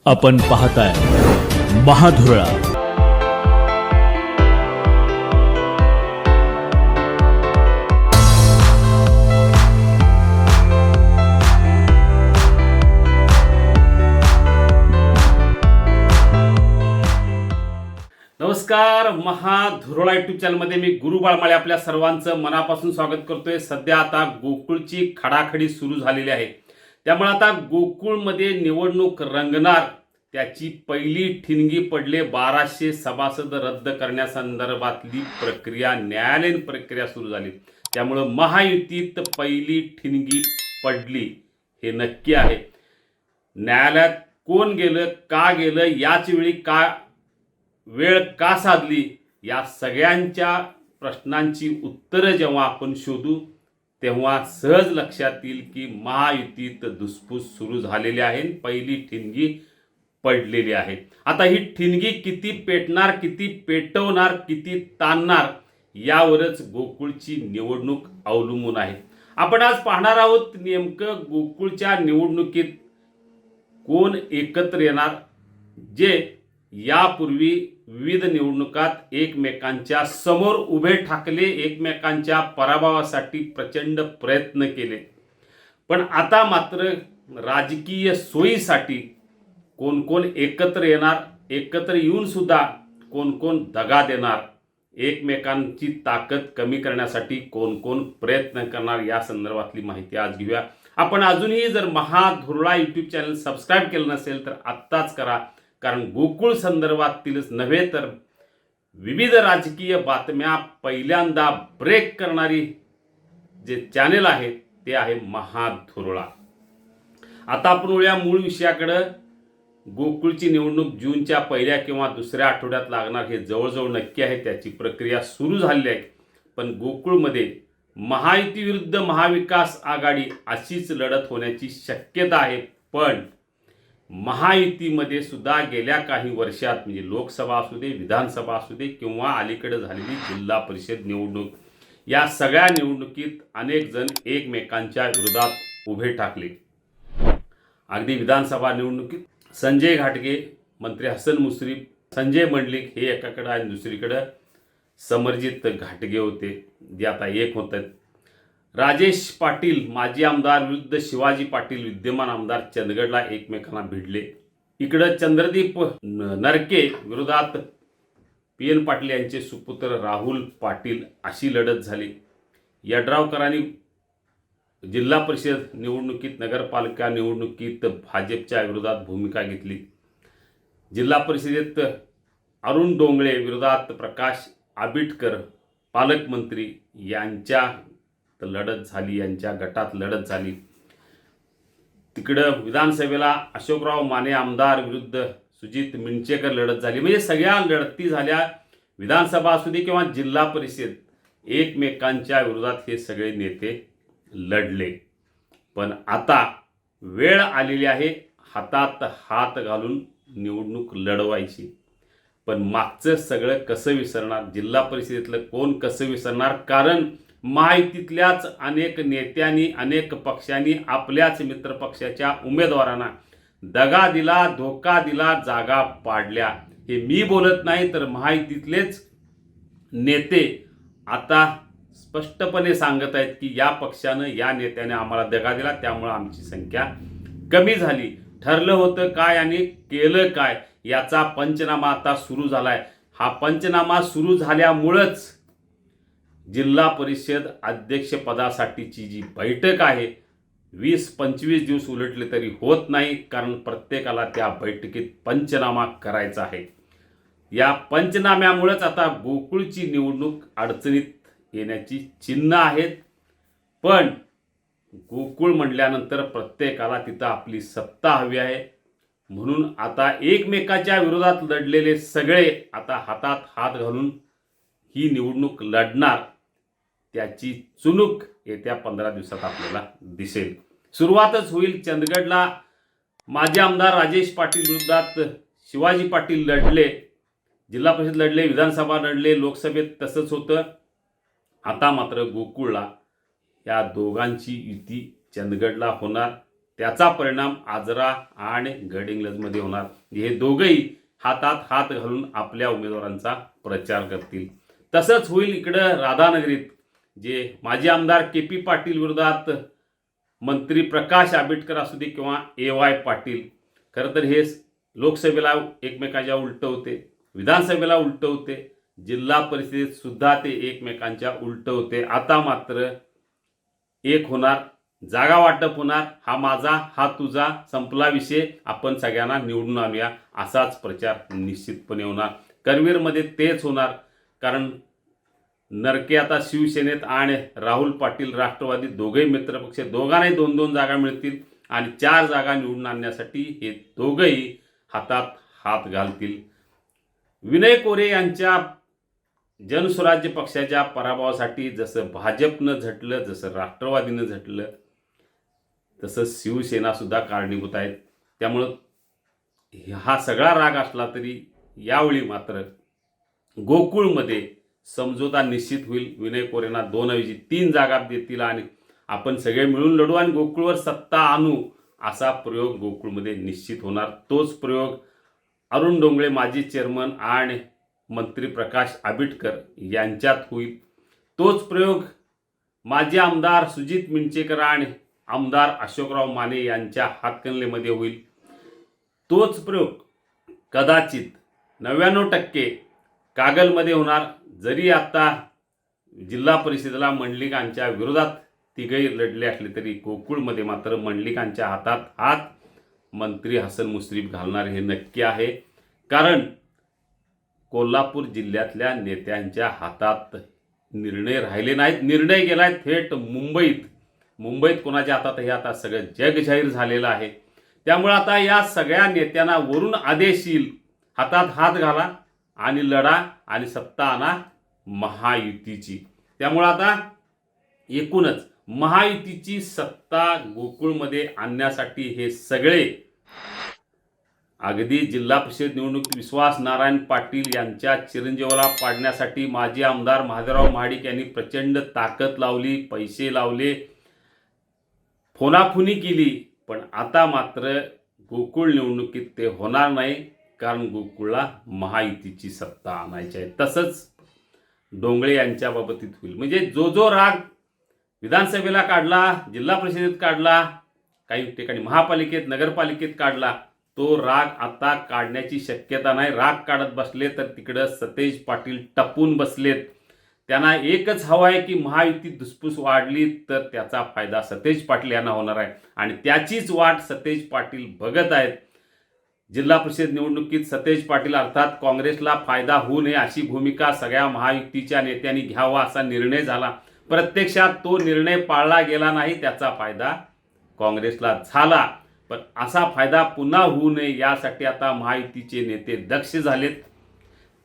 आपण पाहताय महाधुरळा. नमस्कार. महाधुरळा यूट्यूब चॅनलमध्ये मी गुरु बाळमाळे आपल्या सर्वांचं मनापासून स्वागत करतोय. सध्या आता गोकुळची खडाखडी सुरू झालेली आहे, त्यामुळे आता गोकुळमध्ये निवडणूक रंगणार. त्याची पहिली ठिणगी पडले. 1200 सभासद रद्द करण्यासंदर्भातली प्रक्रिया, न्यायालयीन प्रक्रिया सुरू झाली. त्यामुळे महायुतीत पहिली ठिणगी पडली हे नक्की आहे. न्यायालयात कोण गेलं, का गेलं, याच वेळी वेळ का साधली, या सगळ्यांच्या प्रश्नांची उत्तरं जेव्हा आपण शोधू तेव्हा सहज लक्षात येईल की महायुतीत धुसफूस सुरू झालेली आहे. पहिली ठिणगी पडलेली आहे. आता ही ठिणगी किती पेटणार, किती पेटवणार, किती ताणणार, यावरच गोकुळची निवडणूक अवलंबून आहे. आपण आज पाहणार आहोत नेमकं गोकुळच्या निवडणुकीत कोण एकत्र येणार, जे यापूर्वी विविध निवडणुकात एकमेकांच्या समोर उभे ठाकले, एकमेकांच्या पराभवासाठी प्रचंड प्रयत्न केले. पण आता मात्र राजकीय सोयीसाठी कोण कोण एकत्र येणार, एकत्र येऊन सुद्धा कोण कोण दगा देणार, एकमेकांची ताकद कमी करण्यासाठी कोण कोण प्रयत्न करणार, या संदर्भातली माहिती आज घेऊया. आपण अजूनही जर महाधुरळा यूट्यूब चॅनल सबस्क्राईब केलं नसेल तर आत्ताच करा, कारण गोकुळ संदर्भातीलच नव्हे तर विविध राजकीय बातम्या पहिल्यांदा ब्रेक करणारी जे चॅनल आहे ते आहे महाधुरळा. आता आपण वळूया मूळ विषयाकडे. गोकुळची निवडणूक जूनच्या पहिल्या किंवा दुसऱ्या आठवड्यात लागणार हे जवळजवळ नक्की आहे. त्याची प्रक्रिया सुरू झालेली आहे. पण गोकुळमध्ये महायुती विरुद्ध महाविकास आघाडी अशीच लढत होण्याची शक्यता आहे. पण महायुतीमध्ये सुद्धा गेल्या काही वर्षात, म्हणजे लोकसभा असू दे, विधानसभा असू दे, किंवा अलीकडे झालेली जिल्हा परिषद निवडणूक, या सगळ्या निवडणुकीत अनेक जण एकमेकांच्या विरोधात उभे ठाकले. अगदी विधानसभा निवडणुकीत संजय घाटगे, मंत्री हसन मुश्रीफ, संजय मंडलिक हे एकाकडे आणि दुसरीकडे समरजित घाटगे होते, जे आता एक होत आहेत. राजेश पाटील माजी आमदार विरुद्ध शिवाजी पाटील विद्यमान आमदार चंदगडला एकमेकांना भिडले. इकडं चंद्रदीप नरके विरोधात PN पाटील यांचे सुपुत्र राहुल पाटील अशी लढत झाली. यड्रावकरांनी जिल्हा परिषद निवडणुकीत, नगरपालिका निवडणुकीत भाजपच्या विरोधात भूमिका घेतली. जिल्हा परिषदेत अरुण डोंगळे विरोधात प्रकाश आबिटकर पालकमंत्री यांच्या लढत झाली, यांच्या गटात लढत झाली. तिकडं विधानसभेला अशोकराव माने आमदार विरुद्ध सुजित मिंचेकर लढत झाली. म्हणजे सगळ्या लढती झाल्या. विधानसभा असू दे किंवा जिल्हा परिषद, एकमेकांच्या विरोधात हे सगळे नेते लढले. पण आता वेळ आलेली आहे हातात हात घालून निवडणूक लढवायची. पण मागचं सगळं कसं विसरणार, जिल्हा परिषदेतलं कोण कसं विसरणार? कारण महायुतीतल्याच अनेक नेत्यांनी, अनेक पक्षांनी आपल्याच मित्रपक्षाच्या उमेदवारांना दगा दिला, धोका दिला, जागा पाडल्या. हे मी बोलत नाही, तर महायुतीतलेच नेते आता स्पष्टपणे सांगत आहेत की या पक्षानं, या नेत्याने आम्हाला दगा दिला, त्यामुळे आमची संख्या कमी झाली. ठरलं होतं काय आणि केलं काय, याचा पंचनामा आता सुरू झालाय. हा पंचनामा सुरू झाल्यामुळंच जिल्हा परिषद अध्यक्षपदासाठीची जी बैठक आहे 20-25 दिवस उलटले तरी होत नाही, कारण प्रत्येकाला त्या बैठकीत पंचनामा करायचा आहे. या पंचनाम्यामुळेच आता गोकुळची निवडणूक अडचणीत येण्याची चिन्ह आहेत. पण गोकुळ म्हणल्यानंतर प्रत्येकाला तिथं आपली सत्ता हवी आहे. म्हणून आता एकमेकाच्या विरोधात लढलेले सगळे आता हातात हात घालून ही निवडणूक लढणार. त्याची चुणूक येत्या 15 दिवसात आपल्याला दिसेल. सुरुवातच होईल. चंदगडला माजी आमदार राजेश पाटील विरोधात शिवाजी पाटील लढले, जिल्हा परिषद लढले, विधानसभा लढले, लोकसभेत तसंच होतं. आता मात्र गोकुळला या दोघांची युती चंदगडला होणार. त्याचा परिणाम आजरा आणि गडहिंग्लजमध्ये होणार. हे दोघंही हातात हात घालून आपल्या उमेदवारांचा प्रचार करतील. तसंच होईल इकडं राधानगरीत, जे माजी आमदार के.पी. पाटील विरोधात मंत्री प्रकाश आंबेडकर असू दे किंवा ए.वाय. पाटील. खरं तर हे लोकसभेला एकमेकांच्या उलट होते, विधानसभेला उलट होते, जिल्हा परिषदेत सुद्धा ते एकमेकांच्या उलट होते. आता मात्र एक होणार, जागा वाटप होणार. हा माझा, हा तुझा, संपला विषय, आपण सगळ्यांना निवडून आणूया, असाच प्रचार निश्चितपणे होणार. करवीरमध्ये तेच होणार, कारण नरके आता शिवसेनेत आणि राहुल पाटील राष्ट्रवादी, दोघेही मित्रपक्ष, दोघांनाही 2-2 जागा मिळतील आणि 4 जागा निवडून आणण्यासाठी हे दोघंही हातात हात घालतील. विनय कोरे यांच्या जनसुराज्य पक्षाच्या पराभवासाठी जसं भाजपनं झटलं, जसं राष्ट्रवादीनं झटलं, तसं शिवसेना सुद्धा कारणीभूत आहेत. त्यामुळं हा सगळा राग असला तरी यावेळी मात्र गोकुळमध्ये समझोता निश्चित होईल. विनय कोरेंना 2 ऐवजी 3 जागा देतील आणि आपण सगळे मिळून लढू आणि गोकुळवर सत्ता आणू, असा प्रयोग गोकुळमध्ये निश्चित होणार. तोच प्रयोग अरुण डोंगळे माजी चेअरमन आणि मंत्री प्रकाश आंबेडकर यांच्यात होईल. तोच प्रयोग माजी आमदार सुजित मिंचेकर आणि आमदार अशोकराव माने यांच्या हातकणंगलेमध्ये होईल. तोच प्रयोग कदाचित 99% कागलमध्ये होणार. जरी आता जिल्हा परिषदेला मंडलिकांच्या विरोधात तिघही लढले असले तरी गोकुळमध्ये मात्र मंडलिकांच्या हातात हात मंत्री हसन मुश्रीफ घालणार हे नक्की आहे. कारण कोल्हापूर जिल्ह्यातल्या नेत्यांच्या हातात निर्णय राहिले नाहीत. निर्णय गेला आहे थेट मुंबईत कोणाच्या हातात हे आता सगळं जग जाहीर झालेलं आहे. त्यामुळे आता या सगळ्या नेत्यांना वरून आदेश येईल, हातात हात घाला आणि लढा आणि सत्ता आणा महायुतीची. त्यामुळे आता एकूणच महायुतीची सत्ता गोकुळमध्ये आणण्यासाठी हे सगळे अगदी जिल्हा परिषद निवडणूक विश्वास नारायण पाटील यांच्या चिरंजीवाला पाडण्यासाठी माजी आमदार महादेवराव महाडिक यांनी प्रचंड ताकद लावली, पैसे लावले, फोनाफुनी केली. पण आता मात्र गोकुळ निवडणुकीत ते होणार नाही, कारण गोकुळला महायुतीची सत्ता आणायची आहे. तसंच डोंगळे यांच्या बाबतीत होईल. म्हणजे जो राग विधानसभेला काढला, जिल्हा परिषदेत काढला, काही ठिकाणी महापालिकेत, नगरपालिकेत काढला, तो राग आता काढण्याची शक्यता नाही. राग काढत बसले तर तिकडं सतेज पाटील टपून बसलेत. त्यांना एकच हवं आहे की महायुतीत धुसफूस वाढली तर त्याचा फायदा सतेज पाटील यांना होणार आहे आणि त्याचीच वाट सतेज पाटील बघत आहेत. जिल्हा परिषद निवडणुकीत सतेज पाटील अर्थात काँग्रेसला फायदा होऊ नये अशी भूमिका सगळ्या महायुतीच्या नेत्यांनी घ्यावा असा निर्णय झाला. प्रत्यक्षात तो निर्णय पाळला गेला नाही, त्याचा फायदा काँग्रेसला झाला. पण असा फायदा पुन्हा होऊ नये यासाठी आता महायुतीचे नेते दक्ष झालेत.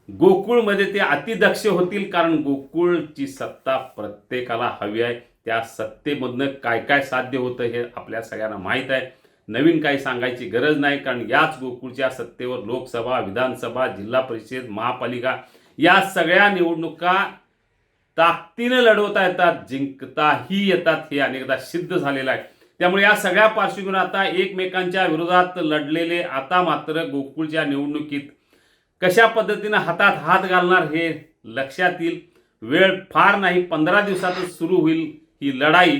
गोकुळमध्ये ते अतिदक्ष होतील, कारण गोकुळची सत्ता प्रत्येकाला हवी आहे. त्या सत्तेमधनं काय काय साध्य होतं हे आपल्या सगळ्यांना माहीत आहे. नवीन काही सांगायची गरज नाही, कारण याच गोकुळच्या सत्तेवर लोकसभा, विधानसभा, जिल्हा परिषद, महापालिका या सगळ्या निवडणुका ताकदीने लढवता येतात, जिंकताही येतात. हे अनेकदा सिद्ध झालेलं आहे. त्यामुळे या सगळ्या पार्श्वभूमीवर आता एकमेकांच्या विरोधात लढलेले आता मात्र गोकुळच्या निवडणुकीत कशा पद्धतीने हातात हात घालणार हे लक्षात येईल. वेळ फार नाही, 15 दिवसातच सुरू होईल ही लढाई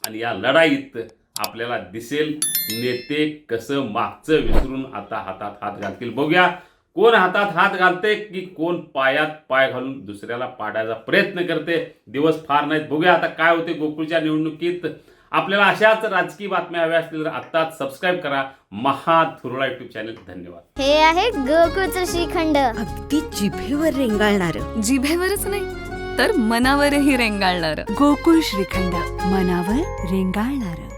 आणि या लढाईत आपल्याला दिसेल नेते कसं मागचं विसरून आता हातात हात घालतील. बघूया कोण हातात हात घालते की कोण पायात पाय घालून दुसऱ्याला पाडायचा प्रयत्न करते. दिवस फार नाहीत, बघूया आता काय होते गोकुळच्या निवडणुकीत. आपल्याला अशाच राजकीय बातम्या हव्या असतील तर आत्ताच सबस्क्राईब करा महाधुरळा युट्यूब चॅनल. धन्यवाद. हे आहे गोकुळचं श्रीखंड, अगदी जिभेवर रेंगाळणार. जिभेवरच नाही तर मनावरही रेंगाळणार. गोकुळ श्रीखंड, मनावर रेंगाळणार.